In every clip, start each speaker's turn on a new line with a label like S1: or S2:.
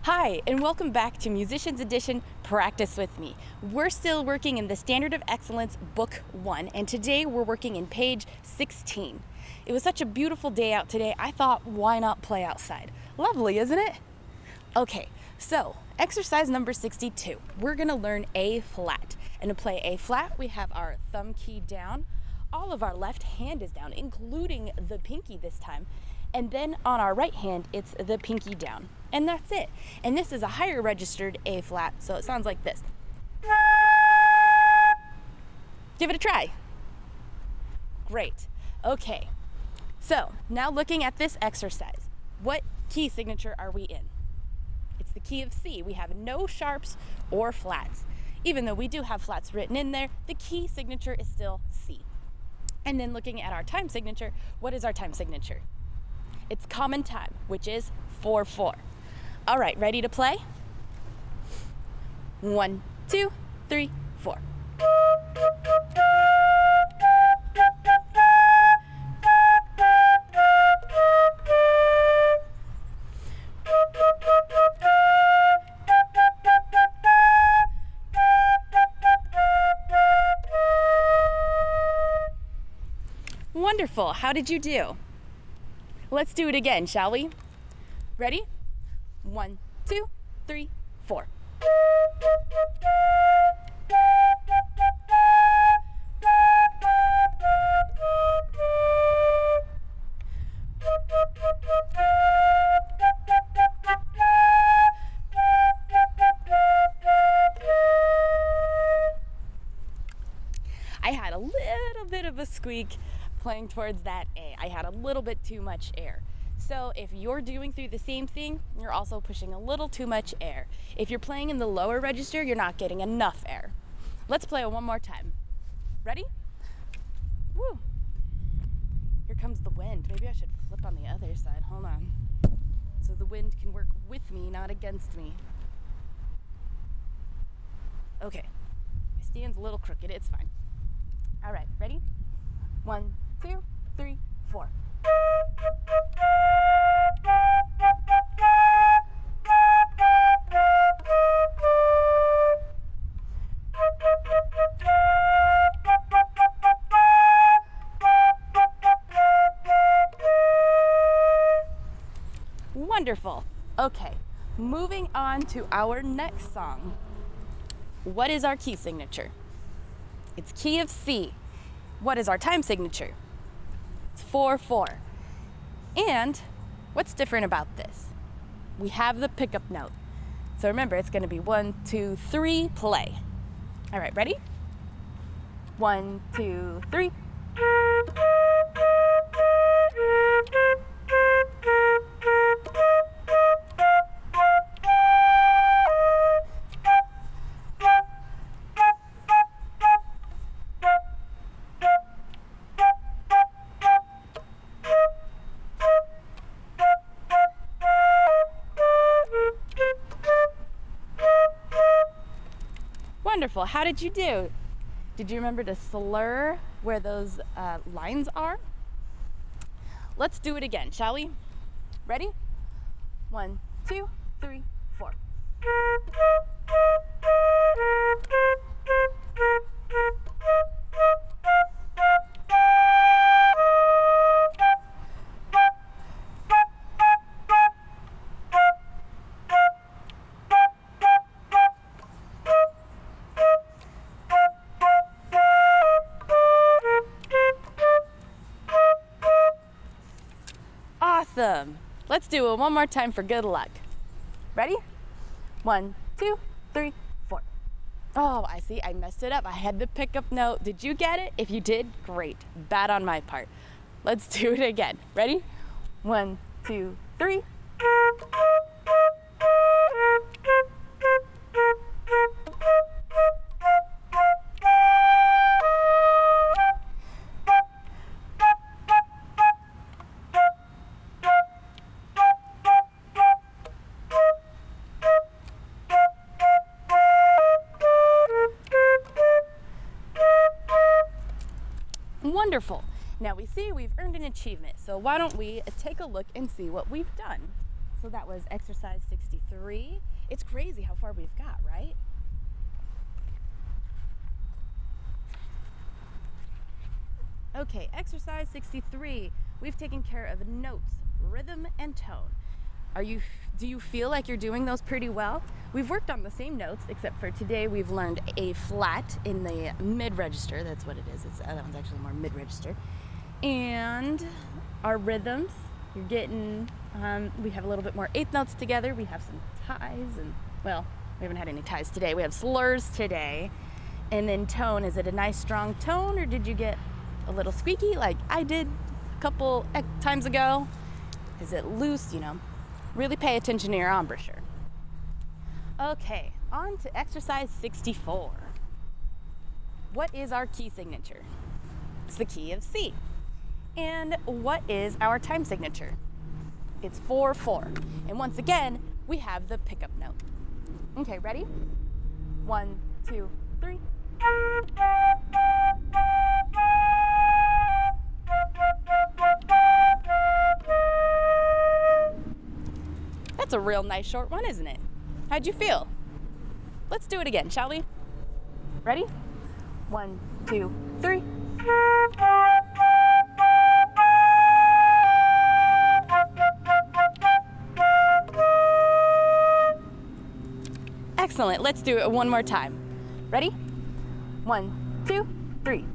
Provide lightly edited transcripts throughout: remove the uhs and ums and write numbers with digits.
S1: Hi, and welcome back to Musicians Edition Practice With Me. We're still working in the Standard of Excellence Book 1, and today we're working in page 16. It was such a beautiful day out today, I thought, why not play outside? Lovely, isn't it? Okay, so exercise number 62. We're going to learn A flat. And to play A flat, we have our thumb key down. All of our left hand is down, including the pinky this time. And then on our right hand, it's the pinky down. And that's it. And this is a higher registered A flat, so it sounds like this. Give it a try. Great. Okay. So now looking at this exercise, what key signature are we in? It's the key of C. We have no sharps or flats. Even though we do have flats written in there, the key signature is still C. And then looking at our time signature, what is our time signature? It's common time, which is 4/4. All right, ready to play? 1, 2, 3, 4. Wonderful. How did you do? Let's do it again, shall we? Ready? 1, 2, 3, 4. I had a little bit of a squeak playing towards that A. I had a little bit too much air. So if you're doing through the same thing, you're also pushing a little too much air. If you're playing in the lower register, you're not getting enough air. Let's play it one more time. Ready? Woo! Here comes the wind. Maybe I should flip on the other side. Hold on. So the wind can work with me, not against me. Okay. My stand's a little crooked. It's fine. All right, ready? 1, 2, 3, 4. Wonderful. Okay, moving on to our next song. What is our key signature? It's key of C. What is our time signature? It's 4/4. And what's different about this? We have the pickup note. So remember, it's going to be 1, 2, 3, play. All right, ready? 1, 2, 3. Wonderful. How did you do? Did you remember to slur where those lines are? Let's do it again, shall we? Ready? 1, 2, 3, 4. Awesome. Let's do it one more time for good luck. Ready? 1, 2, 3, 4. Oh, I see. I messed it up. I had the pickup note. Did you get it? If you did, great. Bad on my part. Let's do it again. Ready? 1, 2, 3. Wonderful. Now we see we've earned an achievement, so why don't we take a look and see what we've done. So that was exercise 63. It's crazy how far we've got, right? Okay, exercise 63. We've taken care of notes, rhythm, and tone. Do you feel like you're doing those pretty well? We've worked on the same notes, except for today we've learned A flat in the mid register. That's what it is. That one's actually more mid register. And our rhythms, you're getting, we have a little bit more eighth notes together. We have some ties, and well, we haven't had any ties today. We have slurs today. And then tone, is it a nice strong tone, or did you get a little squeaky like I did a couple times ago? Is it loose? Really pay attention to your embouchure. Okay, on to exercise 64. What is our key signature? It's the key of C. And what is our time signature? It's 4/4. And once again, we have the pickup note. Okay, ready? 1, 2, 3. That's a real nice short one, isn't it? How'd you feel? Let's do it again, shall we? Ready? 1, 2, 3. Excellent. Let's do it one more time. Ready? 1, 2, 3.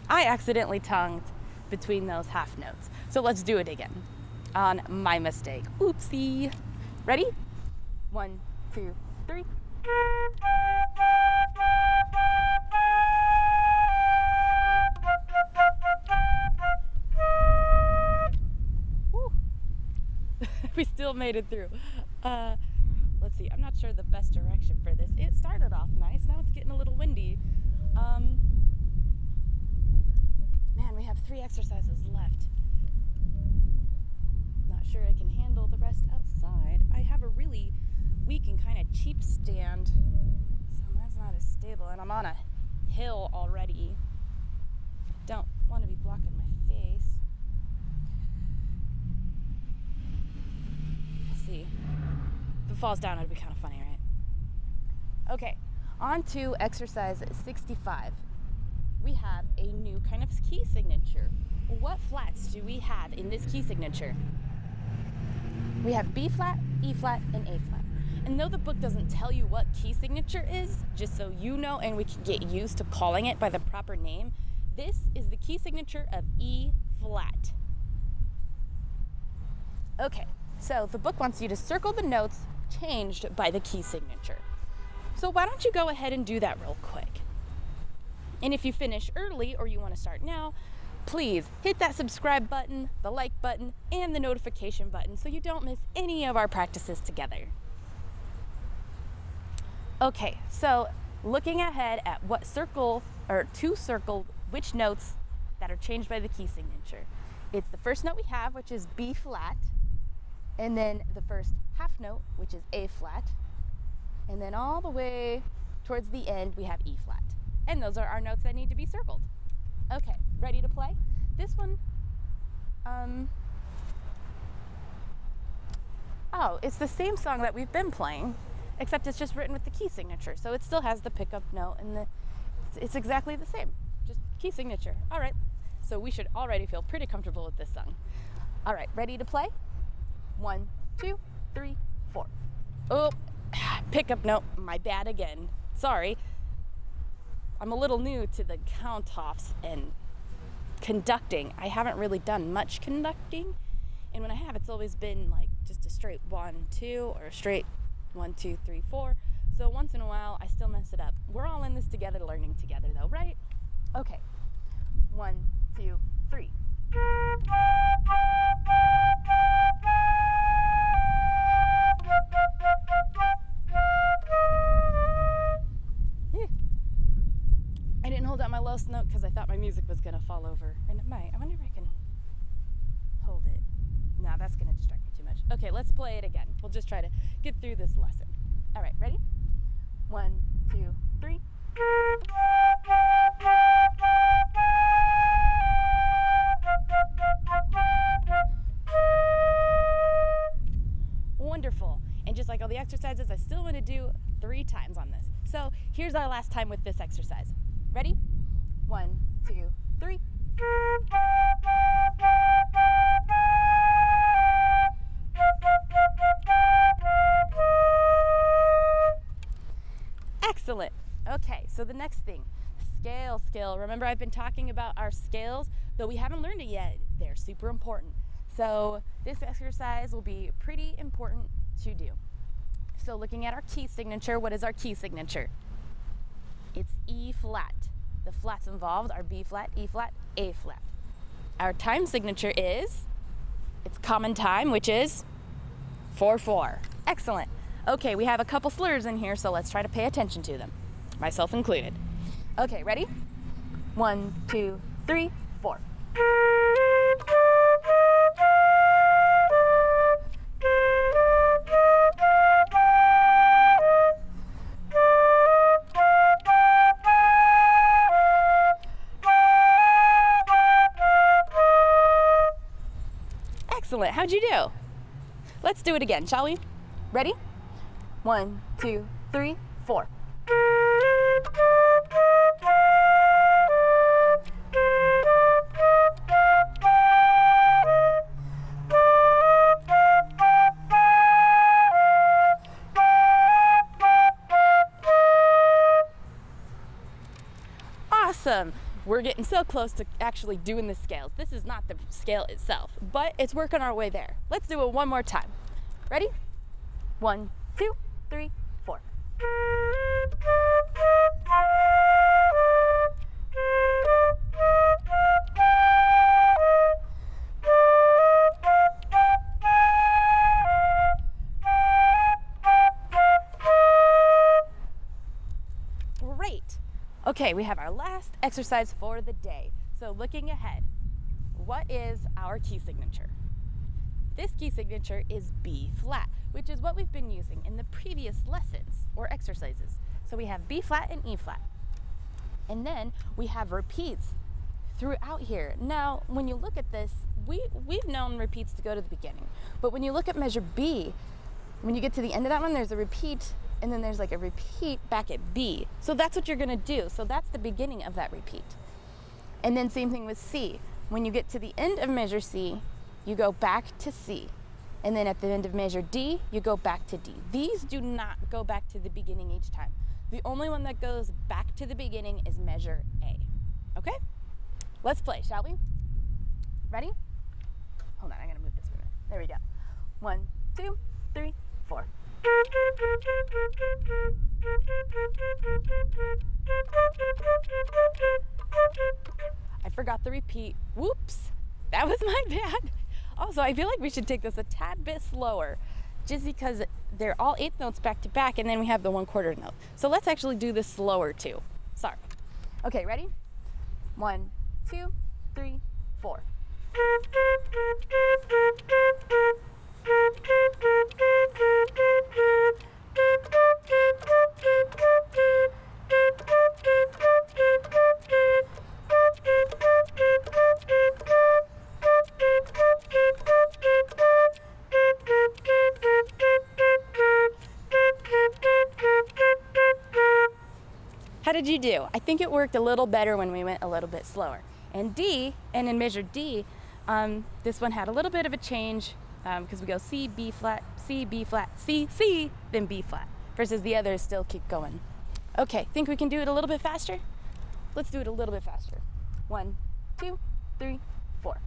S1: I accidentally tongued between those half notes. So let's do it again on my mistake. Oopsie. Ready? 1, 2, 3. We still made it through. Let's see. I'm not sure the best direction for this. It started off nice. Now it's getting a little windy. Man, we have 3 exercises left. Not sure I can handle the rest outside. I have a really weak and kind of cheap stand, so that's not as stable. And I'm on a hill already. Don't want to be blocking my face. Let's see. If it falls down, it'd be kind of funny, right? Okay, on to exercise 65. We have a new kind of key signature. What flats do we have in this key signature? We have B flat, E flat, and A flat. And though the book doesn't tell you what key signature is, just so you know and we can get used to calling it by the proper name, this is the key signature of E flat. Okay, so the book wants you to circle the notes changed by the key signature. So why don't you go ahead and do that real quick? And if you finish early or you want to start now, please hit that subscribe button, the like button, and the notification button so you don't miss any of our practices together. Okay, so looking ahead at what circle which notes that are changed by the key signature. It's the first note we have, which is B flat, and then the first half note, which is A flat, and then all the way towards the end we have E flat. And those are our notes that need to be circled. Okay, ready to play? This one, it's the same song that we've been playing, except it's just written with the key signature. So it still has the pickup note and it's exactly the same, just key signature. All right, so we should already feel pretty comfortable with this song. All right, ready to play? 1, 2, 3, 4. Oh, pickup note, my bad again. Sorry. I'm a little new to the count-offs and conducting. I haven't really done much conducting, and when I have, it's always been like just a straight 1, 2, or a straight 1, 2, 3, 4. So once in a while, I still mess it up. We're all in this together, learning together though, right? Okay, 1, 2, 3. I didn't hold out my lowest note because I thought my music was going to fall over. And it might. I wonder if I can hold it. No, that's going to distract me too much. Okay, let's play it again. We'll just try to get through this lesson. All right, ready? 1, 2, 3. Wonderful. And just like all the exercises, I still want to do 3 times on this. So here's our last time with this exercise. Ready? 1, 2, 3. Excellent. Okay, so the next thing, scale skill. Remember, I've been talking about our scales, though we haven't learned it yet. They're super important. So this exercise will be pretty important to do. So looking at our key signature, what is our key signature? It's E flat. The flats involved are B flat, E flat, A flat. Our time signature is, it's common time, which is 4/4. Excellent. Okay, we have a couple slurs in here, so let's try to pay attention to them, myself included. Okay, ready? 1, 2, 3, 4. Excellent. How'd you do? Let's do it again, shall we? Ready? 1, 2, 3, 4. Awesome. We're getting so close to actually doing the scales. This is not the scale itself, but it's working our way there. Let's do it one more time. Ready? 1, 2, 3, 4. Great. Okay, we have our last exercise for the day. So looking ahead, what is our key signature? This key signature is B flat, which is what we've been using in the previous lessons or exercises. So we have B flat and E flat. And then we have repeats throughout here. Now, when you look at this, we've known repeats to go to the beginning. But when you look at measure B, when you get to the end of that one, there's a repeat, and then there's like a repeat back at B. So that's what you're gonna do. So that's the beginning of that repeat. And then same thing with C. When you get to the end of measure C, you go back to C. And then at the end of measure D, you go back to D. These do not go back to the beginning each time. The only one that goes back to the beginning is measure A. Okay? Let's play, shall we? Ready? Hold on, I'm gonna move this for a minute. There we go. 1, 2, 3, 4. I forgot the repeat. Whoops, that was my bad. Also, I feel like we should take this a tad bit slower just because they're all 8th notes back to back, and then we have the 1/4 note. So let's actually do this slower too. Sorry. Okay, ready? 1, 2, 3, 4. How did you do? I think it worked a little better when we went a little bit slower. And D, and in measure D, this one had a little bit of a change because we go C, B flat, C, B flat, C, C, then B flat, versus the others still keep going. Okay, think we can do it a little bit faster? Let's do it a little bit faster. 1, 2, 3, 4.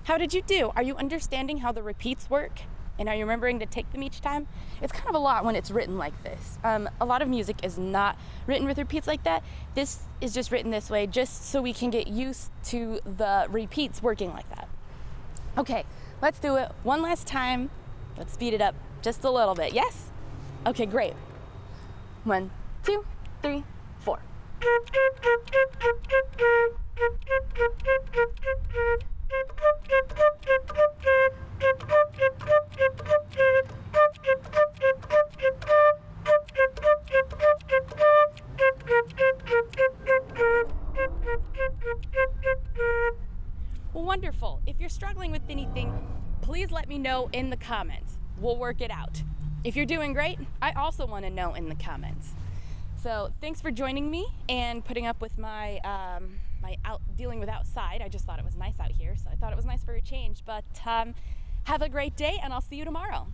S1: How did you do? Are you understanding how the repeats work? And are you remembering to take them each time? It's kind of a lot when it's written like this. A lot of music is not written with repeats like that. This is just written this way just so we can get used to the repeats working like that. Okay, Let's do it one last time. Let's speed it up just a little bit. Yes? Okay, great. 1, 2, 3, 4. Wonderful. If you're struggling with anything, please let me know in the comments. We'll work it out. If you're doing great, I also want to know in the comments. So thanks for joining me and putting up with my dealing with outside. I just thought it was nice out here, so I thought it was nice for a change. But have a great day, and I'll see you tomorrow.